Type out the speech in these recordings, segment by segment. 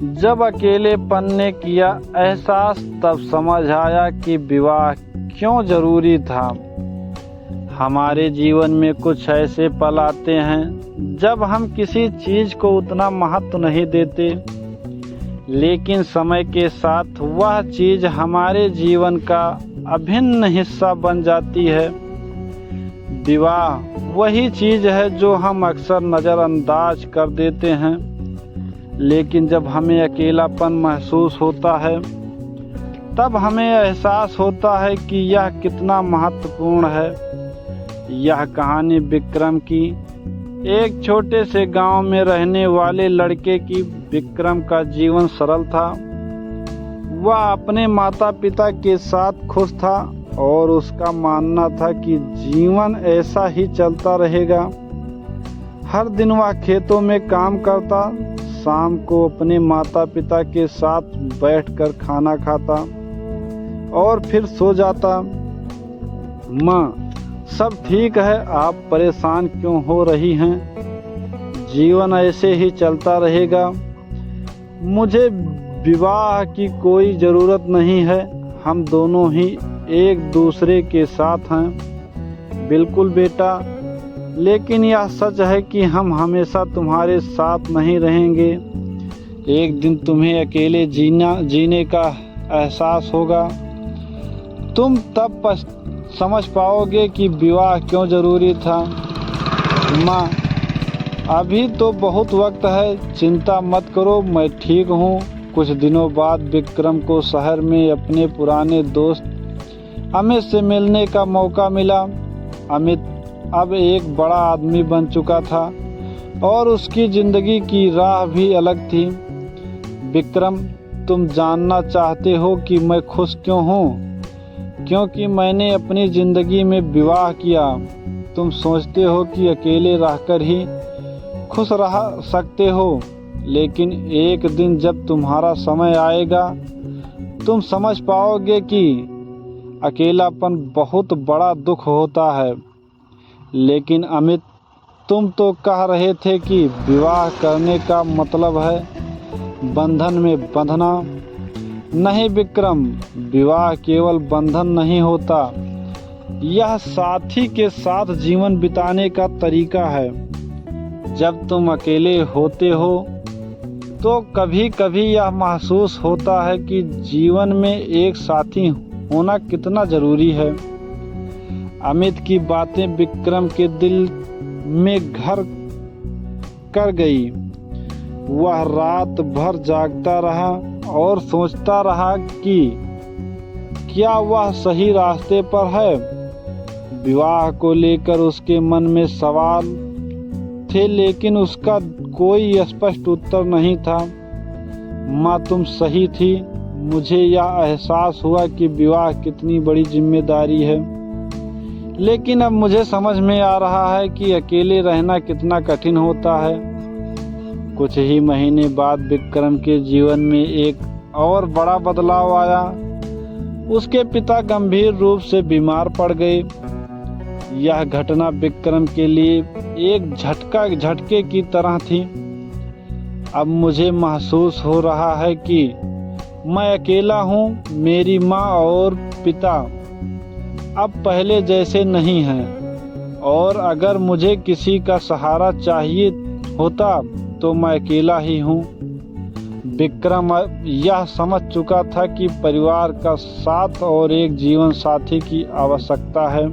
जब अकेलेपन ने किया एहसास तब समझ आया कि विवाह क्यों जरूरी था। हमारे जीवन में कुछ ऐसे पल आते हैं जब हम किसी चीज को उतना महत्व नहीं देते, लेकिन समय के साथ वह चीज हमारे जीवन का अभिन्न हिस्सा बन जाती है। विवाह वही चीज है जो हम अक्सर नज़रअंदाज कर देते हैं, लेकिन जब हमें अकेलापन महसूस होता है तब हमें एहसास होता है कि यह कितना महत्वपूर्ण है। यह कहानी विक्रम की, एक छोटे से गांव में रहने वाले लड़के की। विक्रम का जीवन सरल था। वह अपने माता पिता के साथ खुश था और उसका मानना था कि जीवन ऐसा ही चलता रहेगा। हर दिन वह खेतों में काम करता, शाम को अपने माता पिता के साथ बैठकर खाना खाता और फिर सो जाता। माँ, सब ठीक है, आप परेशान क्यों हो रही हैं? जीवन ऐसे ही चलता रहेगा। मुझे विवाह की कोई ज़रूरत नहीं है, हम दोनों ही एक दूसरे के साथ हैं। बिल्कुल बेटा, लेकिन यह सच है कि हम हमेशा तुम्हारे साथ नहीं रहेंगे। एक दिन तुम्हें अकेले जीने का एहसास होगा। तुम तब समझ पाओगे कि विवाह क्यों जरूरी था। माँ, अभी तो बहुत वक्त है, चिंता मत करो, मैं ठीक हूँ। कुछ दिनों बाद विक्रम को शहर में अपने पुराने दोस्त अमित से मिलने का मौका मिला। अमित अब एक बड़ा आदमी बन चुका था और उसकी जिंदगी की राह भी अलग थी। विक्रम, तुम जानना चाहते हो कि मैं खुश क्यों हूँ? क्योंकि मैंने अपनी जिंदगी में विवाह किया। तुम सोचते हो कि अकेले रहकर ही खुश रह सकते हो, लेकिन एक दिन जब तुम्हारा समय आएगा तुम समझ पाओगे कि अकेलापन बहुत बड़ा दुख होता है। लेकिन अमित, तुम तो कह रहे थे कि विवाह करने का मतलब है बंधन में बंधना। नहीं विक्रम, विवाह केवल बंधन नहीं होता, यह साथी के साथ जीवन बिताने का तरीका है। जब तुम अकेले होते हो तो कभी कभी यह महसूस होता है कि जीवन में एक साथी होना कितना जरूरी है। अमित की बातें विक्रम के दिल में घर कर गई। वह रात भर जागता रहा और सोचता रहा कि क्या वह सही रास्ते पर है। विवाह को लेकर उसके मन में सवाल थे, लेकिन उसका कोई स्पष्ट उत्तर नहीं था। माँ, तुम सही थी। मुझे यह एहसास हुआ कि विवाह कितनी बड़ी जिम्मेदारी है, लेकिन अब मुझे समझ में आ रहा है कि अकेले रहना कितना कठिन होता है। कुछ ही महीने बाद विक्रम के जीवन में एक और बड़ा बदलाव आया। उसके पिता गंभीर रूप से बीमार पड़ गए। यह घटना विक्रम के लिए एक झटके की तरह थी। अब मुझे महसूस हो रहा है कि मैं अकेला हूँ। मेरी माँ और पिता अब पहले जैसे नहीं हैं, और अगर मुझे किसी का सहारा चाहिए होता तो मैं अकेला ही हूँ। विक्रम यह समझ चुका था कि परिवार का साथ और एक जीवन साथी की आवश्यकता है।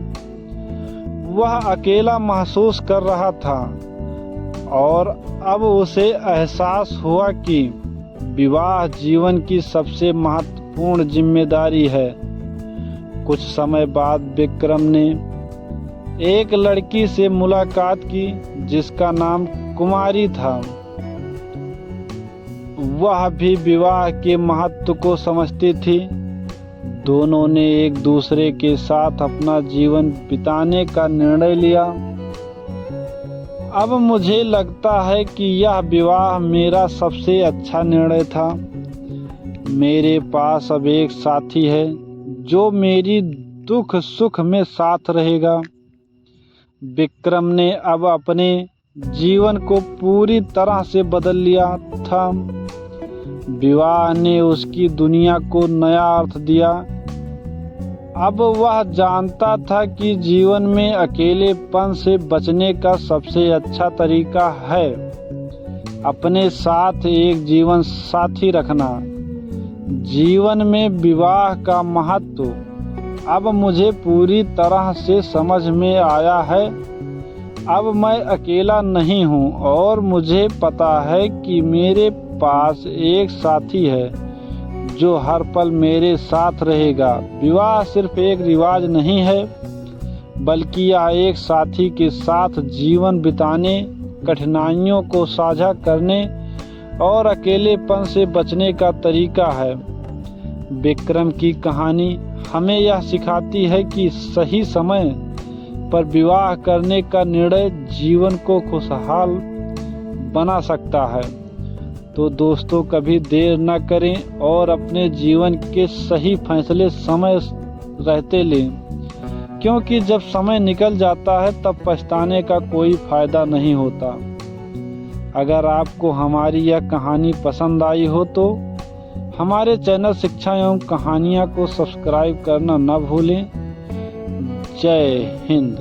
वह अकेला महसूस कर रहा था और अब उसे एहसास हुआ कि विवाह जीवन की सबसे महत्वपूर्ण जिम्मेदारी है। कुछ समय बाद विक्रम ने एक लड़की से मुलाकात की जिसका नाम कुमारी था। वह भी विवाह के महत्व को समझती थी। दोनों ने एक दूसरे के साथ अपना जीवन बिताने का निर्णय लिया। अब मुझे लगता है कि यह विवाह मेरा सबसे अच्छा निर्णय था। मेरे पास अब एक साथी है जो मेरी दुख सुख में साथ रहेगा। विक्रम ने अब अपने जीवन को पूरी तरह से बदल लिया था। विवाह ने उसकी दुनिया को नया अर्थ दिया। अब वह जानता था कि जीवन में अकेलेपन से बचने का सबसे अच्छा तरीका है अपने साथ एक जीवन साथी रखना। जीवन में विवाह का महत्व अब मुझे पूरी तरह से समझ में आया है। अब मैं अकेला नहीं हूँ और मुझे पता है कि मेरे पास एक साथी है जो हर पल मेरे साथ रहेगा। विवाह सिर्फ एक रिवाज नहीं है, बल्कि यह एक साथी के साथ जीवन बिताने, कठिनाइयों को साझा करने और अकेलेपन से बचने का तरीका है। विक्रम की कहानी हमें यह सिखाती है कि सही समय पर विवाह करने का निर्णय जीवन को खुशहाल बना सकता है। तो दोस्तों, कभी देर न करें और अपने जीवन के सही फैसले समय रहते लें, क्योंकि जब समय निकल जाता है तब पछताने का कोई फायदा नहीं होता। अगर आपको हमारी यह कहानी पसंद आई हो तो हमारे चैनल शिक्षा एवं कहानियाँ को सब्सक्राइब करना न भूलें। जय हिंद।